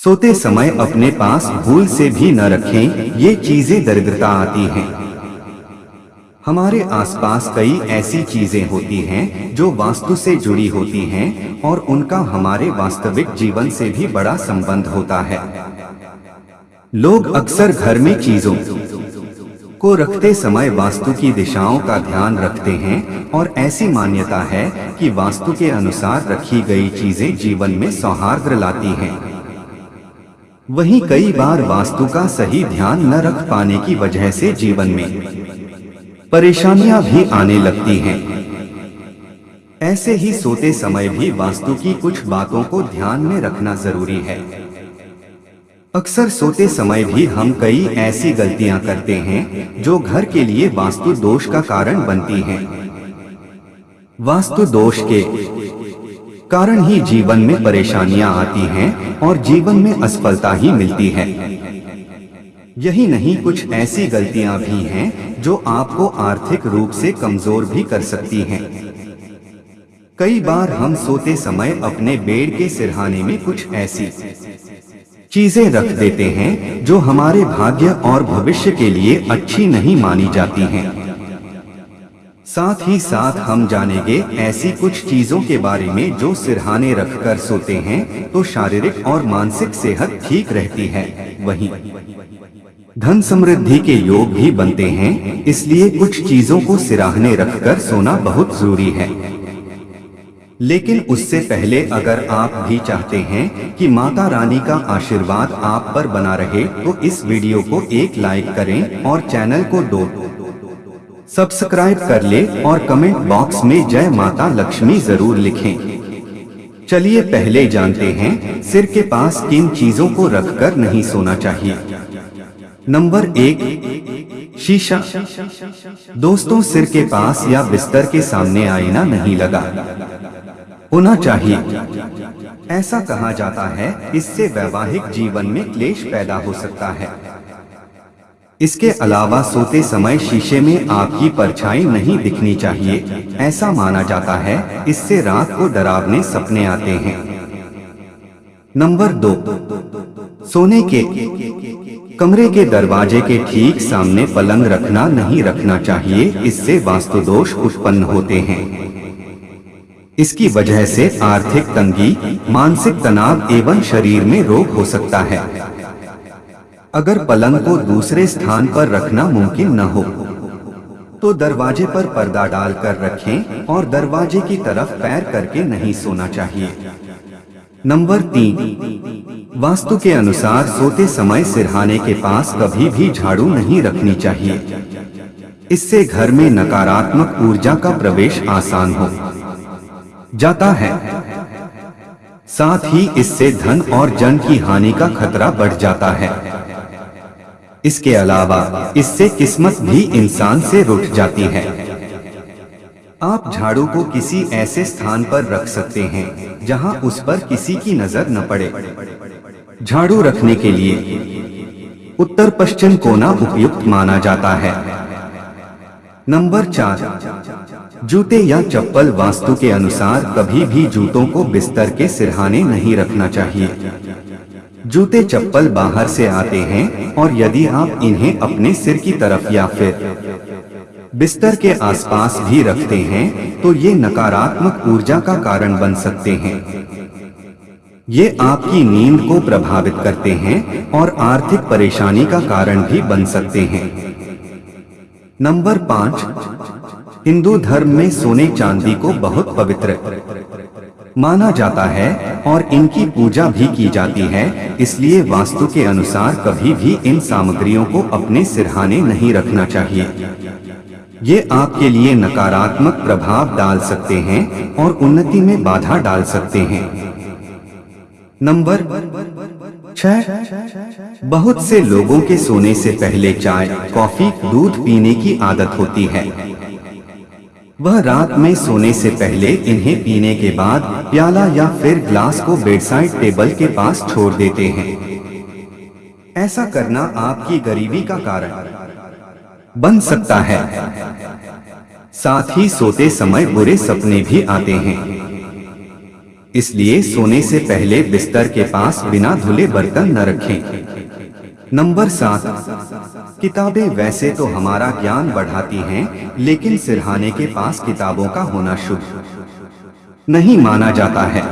सोते समय अपने पास भूल से भी न रखें, ये चीजें दरिद्रता आती हैं। हमारे आसपास कई ऐसी चीजें होती हैं जो वास्तु से जुड़ी होती हैं और उनका हमारे वास्तविक जीवन से भी बड़ा संबंध होता है। लोग अक्सर घर में चीजों को रखते समय वास्तु की दिशाओं का ध्यान रखते हैं और ऐसी मान्यता है कि वास्तु के अनुसार रखी गई चीजें जीवन में सौहार्द लाती हैं। वहीं कई बार वास्तु का सही ध्यान न रख पाने की वजह से जीवन में परेशानियां भी आने लगती हैं। ऐसे ही सोते समय भी वास्तु की कुछ बातों को ध्यान में रखना जरूरी है। अक्सर सोते समय भी हम कई ऐसी गलतियां करते हैं जो घर के लिए वास्तु दोष का कारण बनती हैं। वास्तु दोष के कारण ही जीवन में परेशानियां आती हैं और जीवन में असफलता ही मिलती है। यही नहीं, कुछ ऐसी गलतियां भी हैं जो आपको आर्थिक रूप से कमजोर भी कर सकती हैं। कई बार हम सोते समय अपने बेड के सिरहाने में कुछ ऐसी चीजें रख देते हैं जो हमारे भाग्य और भविष्य के लिए अच्छी नहीं मानी जाती हैं। साथ ही साथ हम जानेंगे ऐसी कुछ चीजों के बारे में जो सिरहाने रखकर सोते हैं तो शारीरिक और मानसिक सेहत ठीक रहती है। वहीं धन समृद्धि के योग भी बनते हैं, इसलिए कुछ चीजों को सिरहाने रखकर सोना बहुत जरूरी है। लेकिन उससे पहले अगर आप भी चाहते हैं कि माता रानी का आशीर्वाद आप पर बना रहे तो इस वीडियो को एक लाइक करें और चैनल को सब्सक्राइब कर ले और कमेंट बॉक्स में जय माता लक्ष्मी जरूर लिखें। चलिए पहले जानते हैं सिर के पास किन चीजों को रखकर नहीं सोना चाहिए। नंबर 1, शीशा। दोस्तों, सिर के पास या बिस्तर के सामने आईना नहीं लगा होना चाहिए। ऐसा कहा जाता है इससे वैवाहिक जीवन में क्लेश पैदा हो सकता है। इसके अलावा सोते समय शीशे में आपकी परछाई नहीं दिखनी चाहिए। ऐसा माना जाता है इससे रात को डरावने सपने आते हैं। नंबर 2, सोने के कमरे के दरवाजे के ठीक सामने पलंग नहीं रखना चाहिए। इससे वास्तु दोष उत्पन्न होते हैं। इसकी वजह से आर्थिक तंगी, मानसिक तनाव एवं शरीर में रोग हो सकता है। अगर पलंग को दूसरे स्थान पर रखना मुमकिन न हो तो दरवाजे पर पर्दा डालकर रखें और दरवाजे की तरफ पैर करके नहीं सोना चाहिए। नंबर 3, वास्तु के अनुसार सोते समय सिरहाने के पास कभी भी झाड़ू नहीं रखनी चाहिए। इससे घर में नकारात्मक ऊर्जा का प्रवेश आसान हो जाता है। साथ ही इससे धन और जन की हानि का खतरा बढ़ जाता है। इसके अलावा इससे किस्मत भी इंसान से रुठ जाती है। आप झाड़ू को किसी ऐसे स्थान पर रख सकते हैं जहां उस पर किसी की नजर न पड़े। झाड़ू रखने के लिए उत्तर पश्चिम कोना उपयुक्त माना जाता है। नंबर 4, जूते या चप्पल। वास्तु के अनुसार कभी भी जूतों को बिस्तर के सिरहाने नहीं रखना चाहिए। जूते चप्पल बाहर से आते हैं और यदि आप इन्हें अपने सिर की तरफ या फिर बिस्तर के आसपास भी रखते हैं तो ये नकारात्मक ऊर्जा का कारण बन सकते हैं। ये आपकी नींद को प्रभावित करते हैं और आर्थिक परेशानी का कारण भी बन सकते हैं। नंबर 5, हिंदू धर्म में सोने चांदी को बहुत पवित्र माना जाता है और इनकी पूजा भी की जाती है। इसलिए वास्तु के अनुसार कभी भी इन सामग्रियों को अपने सिरहाने नहीं रखना चाहिए। ये आपके लिए नकारात्मक प्रभाव डाल सकते हैं और उन्नति में बाधा डाल सकते हैं। नंबर 6, बहुत से लोगों के सोने से पहले चाय, कॉफी, दूध पीने की आदत होती है। वह रात में सोने से पहले इन्हें पीने के बाद प्याला या फिर ग्लास को बेडसाइड टेबल के पास छोड़ देते हैं। ऐसा करना आपकी गरीबी का कारण बन सकता है। साथ ही सोते समय बुरे सपने भी आते हैं। इसलिए सोने से पहले बिस्तर के पास बिना धुले बर्तन न रखें। नंबर 7, किताबें वैसे तो हमारा ज्ञान बढ़ाती हैं, लेकिन सिरहाने के पास किताबों का होना शुभ नहीं माना जाता है।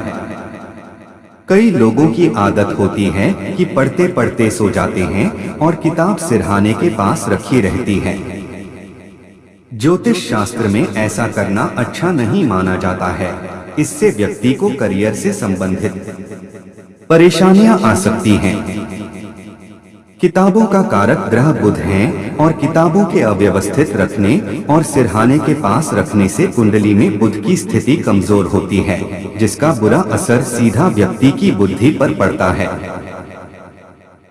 कई लोगों की आदत होती है कि पढ़ते पढ़ते सो जाते हैं और किताब सिरहाने के पास रखी रहती है। ज्योतिष शास्त्र में ऐसा करना अच्छा नहीं माना जाता है। इससे व्यक्ति को करियर से संबंधित परेशानियां आ सकती हैं। किताबों का कारक ग्रह बुध हैं और किताबों के अव्यवस्थित रखने और सिरहाने के पास रखने से कुंडली में बुध की स्थिति कमजोर होती है, जिसका बुरा असर सीधा व्यक्ति की बुद्धि पर पड़ता है।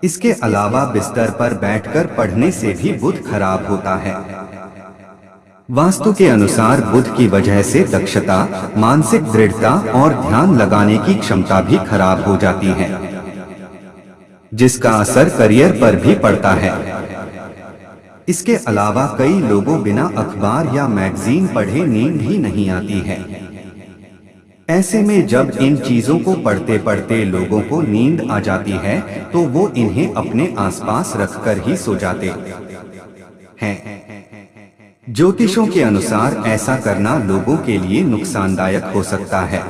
इसके अलावा बिस्तर पर बैठकर पढ़ने से भी बुध खराब होता है। वास्तु के अनुसार बुध की वजह से दक्षता, मानसिक दृढ़ता और ध्यान लगाने की क्षमता भी खराब हो जाती है, जिसका असर करियर पर भी पड़ता है। इसके अलावा कई लोगों बिना अखबार या मैगजीन पढ़े नींद ही नहीं आती है। ऐसे में जब इन चीजों को पढ़ते पढ़ते लोगों को नींद आ जाती है तो वो इन्हें अपने आसपास रखकर ही सो जाते हैं। ज्योतिषों के अनुसार ऐसा करना लोगों के लिए नुकसानदायक हो सकता है।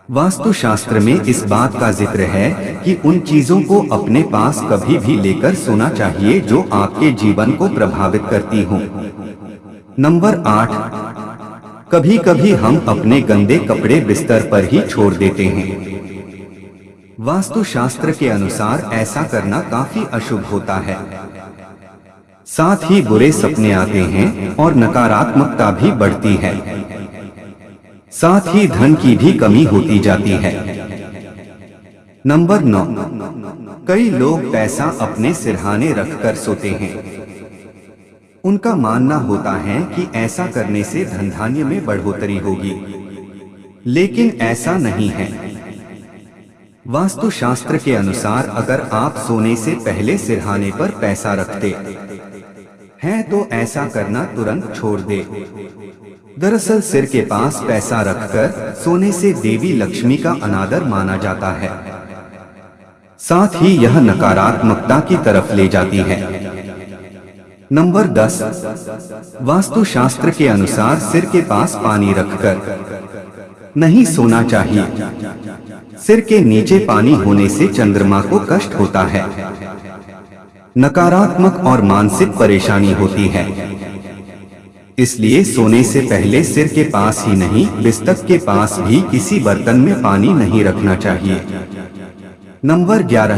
वास्तुशास्त्र में इस बात का जिक्र है कि उन चीजों को अपने पास कभी भी लेकर सोना चाहिए जो आपके जीवन को प्रभावित करती हों। नंबर 8, कभी कभी हम अपने गंदे कपड़े बिस्तर पर ही छोड़ देते हैं। वास्तुशास्त्र के अनुसार ऐसा करना काफी अशुभ होता है। साथ ही बुरे सपने आते हैं और नकारात्मकता भी बढ़ती है। साथ ही धन की भी कमी होती जाती है। नंबर 9, कई लोग पैसा अपने सिरहाने रखकर सोते हैं। उनका मानना होता है कि ऐसा करने से धन धान्य में बढ़ोतरी होगी, लेकिन ऐसा नहीं है। वास्तुशास्त्र के अनुसार अगर आप सोने से पहले सिरहाने पर पैसा रखते हैं तो ऐसा करना तुरंत छोड़ दे। दरअसल सिर के पास पैसा रखकर सोने से देवी लक्ष्मी का अनादर माना जाता है। साथ ही यह नकारात्मकता की तरफ ले जाती है। नंबर 10, वास्तुशास्त्र के अनुसार सिर के पास पानी रखकर नहीं सोना चाहिए। सिर के नीचे पानी होने से चंद्रमा को कष्ट होता है, नकारात्मक और मानसिक परेशानी होती है। इसलिए सोने से पहले सिर के पास ही नहीं, बिस्तर के पास भी किसी बर्तन में पानी नहीं रखना चाहिए। नंबर 11,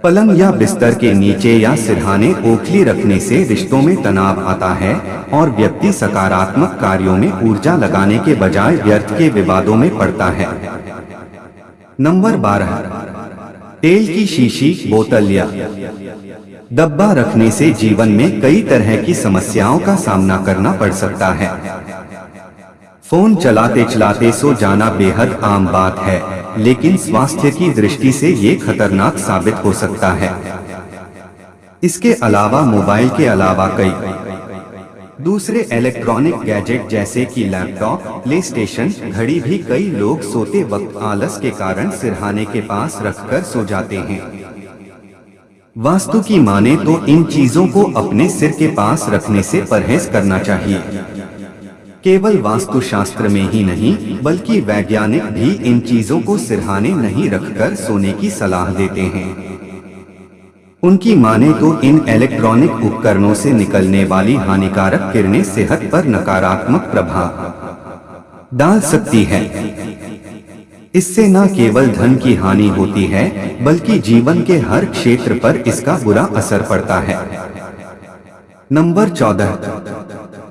पलंग या बिस्तर के नीचे या सिरहाने ओखली रखने से रिश्तों में तनाव आता है और व्यक्ति सकारात्मक कार्यों में ऊर्जा लगाने के बजाय व्यर्थ के विवादों में पड़ता है। नंबर 12, तेल की शीशी, बोतल या डब्बा रखने से जीवन में कई तरह की समस्याओं का सामना करना पड़ सकता है। फोन चलाते चलाते सो जाना बेहद आम बात है, लेकिन स्वास्थ्य की दृष्टि से ये खतरनाक साबित हो सकता है। इसके अलावा मोबाइल के अलावा कई दूसरे इलेक्ट्रॉनिक गैजेट जैसे कि लैपटॉप, प्ले स्टेशन, घड़ी भी कई लोग सोते वक्त आलस के कारण सिरहाने के पास रखकर सो जाते हैं। वास्तु की माने तो इन चीजों को अपने सिर के पास रखने से परहेज करना चाहिए। केवल वास्तुशास्त्र में ही नहीं बल्कि वैज्ञानिक भी इन चीजों को सिरहाने नहीं रखकर सोने की सलाह देते हैं। उनकी माने तो इन इलेक्ट्रॉनिक उपकरणों से निकलने वाली हानिकारक किरणें सेहत पर नकारात्मक प्रभाव डाल सकती है। इससे न केवल धन की हानि होती है बल्कि जीवन के हर क्षेत्र पर इसका बुरा असर पड़ता है। नंबर 14,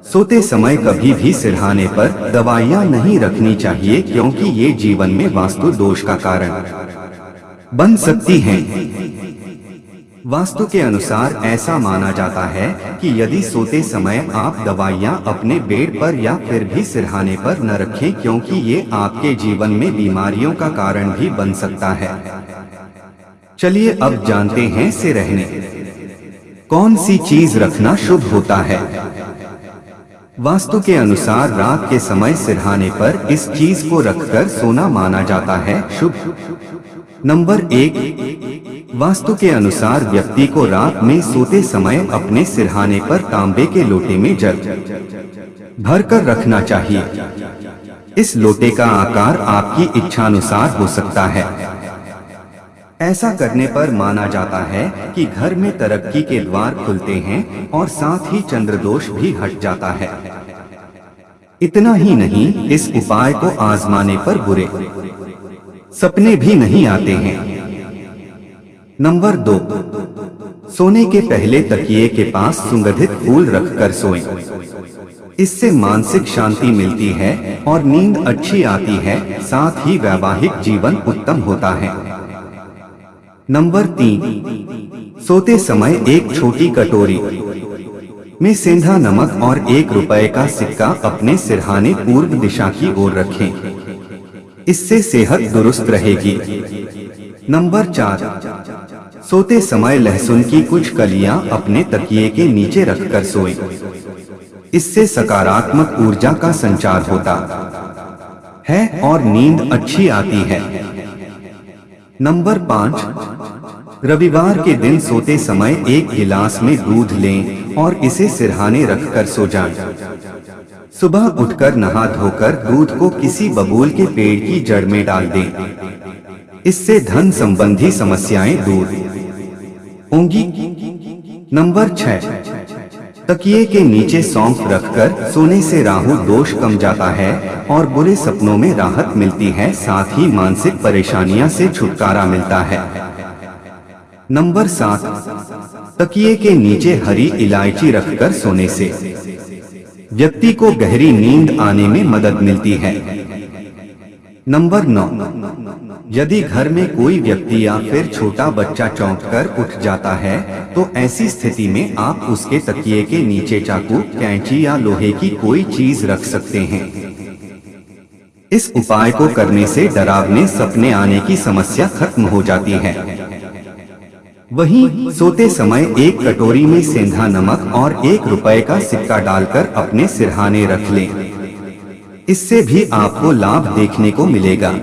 सोते समय कभी भी सिरहाने पर दवाइयां नहीं रखनी चाहिए, क्योंकि ये जीवन में वास्तु दोष का कारण बन सकती हैं। वास्तु के अनुसार ऐसा माना जाता है कि यदि सोते समय आप दवाइयां अपने बेड पर या फिर भी सिरहाने पर न रखें, क्योंकि ये आपके जीवन में बीमारियों का कारण भी बन सकता है। चलिए अब जानते हैं सिरहाने कौन सी चीज रखना शुभ होता है। वास्तु के अनुसार रात के समय सिरहाने पर इस चीज को रखकर सोना माना जाता है शुभ। नंबर 1, वास्तु के अनुसार व्यक्ति को रात में सोते समय अपने सिरहाने पर तांबे के लोटे में जल भरकर रखना चाहिए। इस लोटे का आकार आपकी इच्छानुसार हो सकता है। ऐसा करने पर माना जाता है कि घर में तरक्की के द्वार खुलते हैं और साथ ही चंद्र दोष भी हट जाता है। इतना ही नहीं, इस उपाय को आजमाने पर बुरे सपने भी नहीं आते हैं। नंबर 2, सोने के पहले तकिए के पास सुगंधित फूल रखकर सोएं। इससे मानसिक शांति मिलती है और नींद अच्छी आती है, साथ ही वैवाहिक जीवन उत्तम होता है। नंबर 3, सोते समय एक छोटी कटोरी में सेंधा नमक और ₹1 का सिक्का अपने सिरहाने पूर्व दिशा की ओर रखें। इससे सेहत दुरुस्त रहेगी। नंबर 4, सोते समय लहसुन की कुछ कलियां अपने तकिए के नीचे रखकर सोएं। इससे सकारात्मक ऊर्जा का संचार होता है और नींद अच्छी आती है। नंबर 5, रविवार के दिन सोते समय एक गिलास में दूध लें और इसे सिरहाने रखकर सो जाएं। सुबह उठकर नहा धोकर दूध को किसी बबूल के पेड़ की जड़ में डाल दें। इससे धन संबंधी समस्याएं दूर होंगी। नंबर 6, तकिए के नीचे सौंफ रखकर सोने से राहु दोष कम जाता है और बुरे सपनों में राहत मिलती है, साथ ही मानसिक परेशानियां से छुटकारा मिलता है। नंबर 7, तकिए के नीचे हरी इलायची रखकर सोने से व्यक्ति को गहरी नींद आने में मदद मिलती है। नंबर 9, यदि घर में कोई व्यक्ति या फिर छोटा बच्चा चौंककर उठ जाता है तो ऐसी स्थिति में आप उसके तकिए के नीचे चाकू, कैंची या लोहे की कोई चीज रख सकते हैं। इस उपाय को करने से डरावने सपने आने की समस्या खत्म हो जाती है। वहीं सोते समय एक कटोरी में सेंधा नमक और ₹1 का सिक्का डालकर अपने सिरहाने रख लें। इससे भी आपको लाभ देखने को मिलेगा।